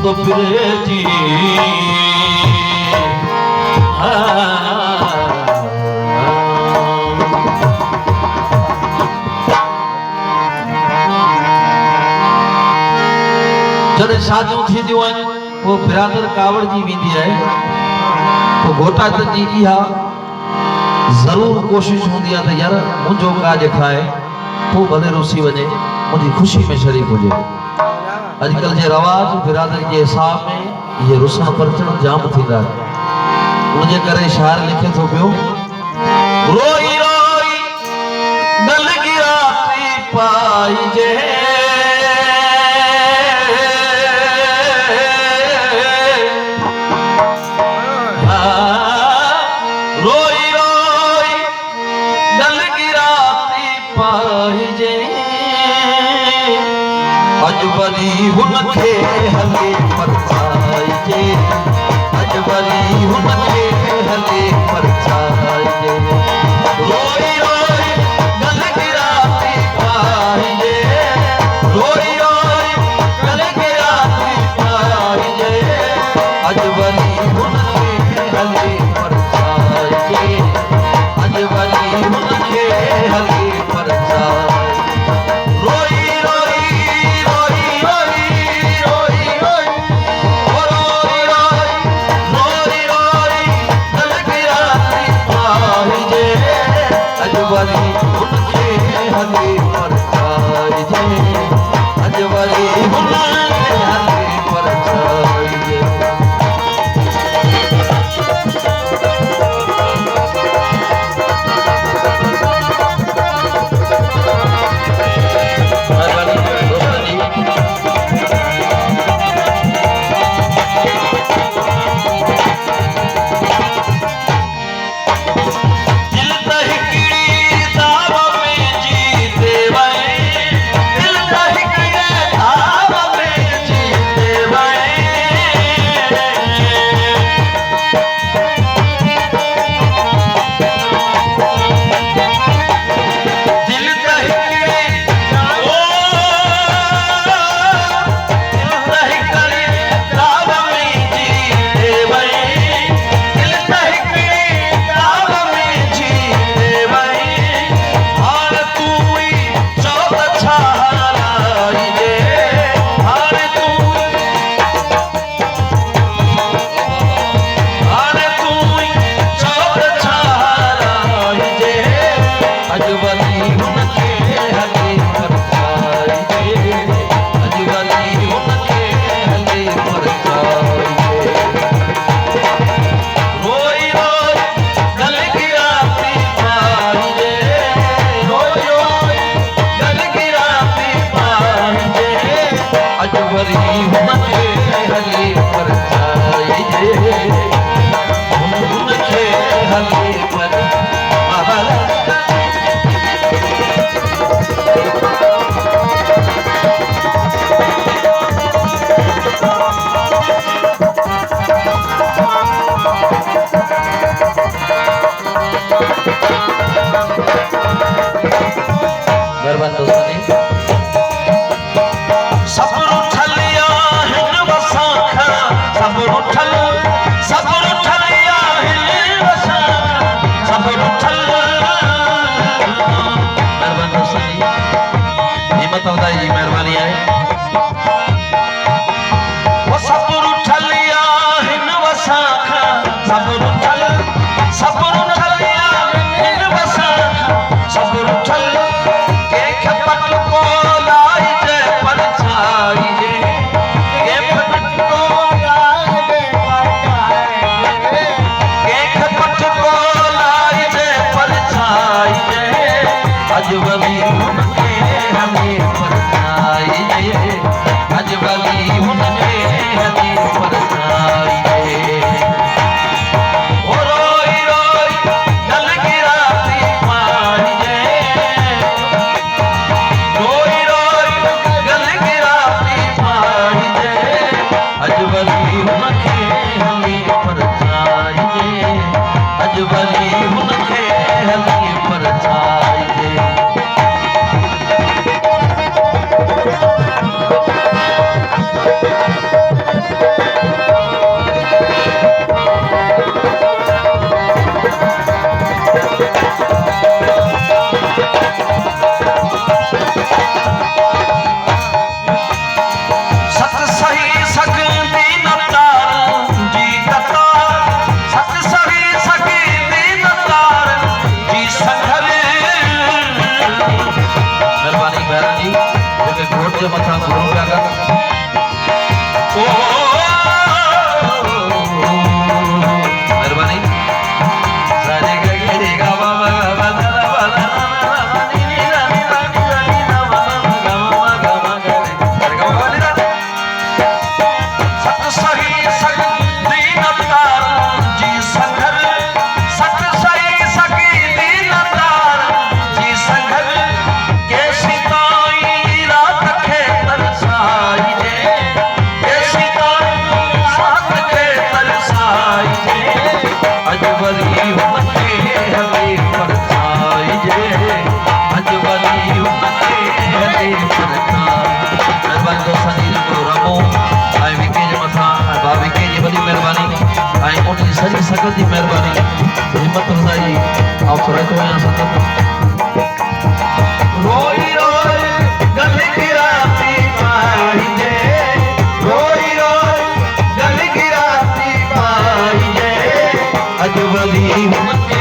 तो फिरे जी जॾहिं शादियूं थींदियूं आहिनि पोइ बिरादर कावड़ जी वेंदी आहे तो घोटा जी इहा ज़रूर कोशिश होंदी आहे त यार मुंहिंजो काज खाए पोइ भले रुसी वञे मुंहिंजी ख़ुशी में शरीक हुजे। अॼुकल्ह जे रवाज बिरादरी जे हिसाब में इहे रुसण परचण जाम थींदा आहिनि। उनजे करे शाइर लिखे थो पियो रोई रोई दल गिराती पाइजे अजबरी हुनखे हले परछाइजे अजबरी हुनखे हले परछाइजे रोई रोई गल गिराती पाइजे रोई रोई गल गिराती पाइजे अजबरी हुनखे हले परछाइजे अजबरी हुनखे हले परछाइजे अजबरी हुनखे हले परछाइजे अजबरी हुनखे हले परछाइजे अजबरी हुनखे हले परछाइजे अजबरी हुनखे हले परछाइजे ओ रोई रोई सकत जी मेहरबानी हिम्मत रजाई आप सुराय तो यहाँ सकत रोई रोई गल गिराती पाई जे रोई रोई गल गिराती पाई जे अजवली मत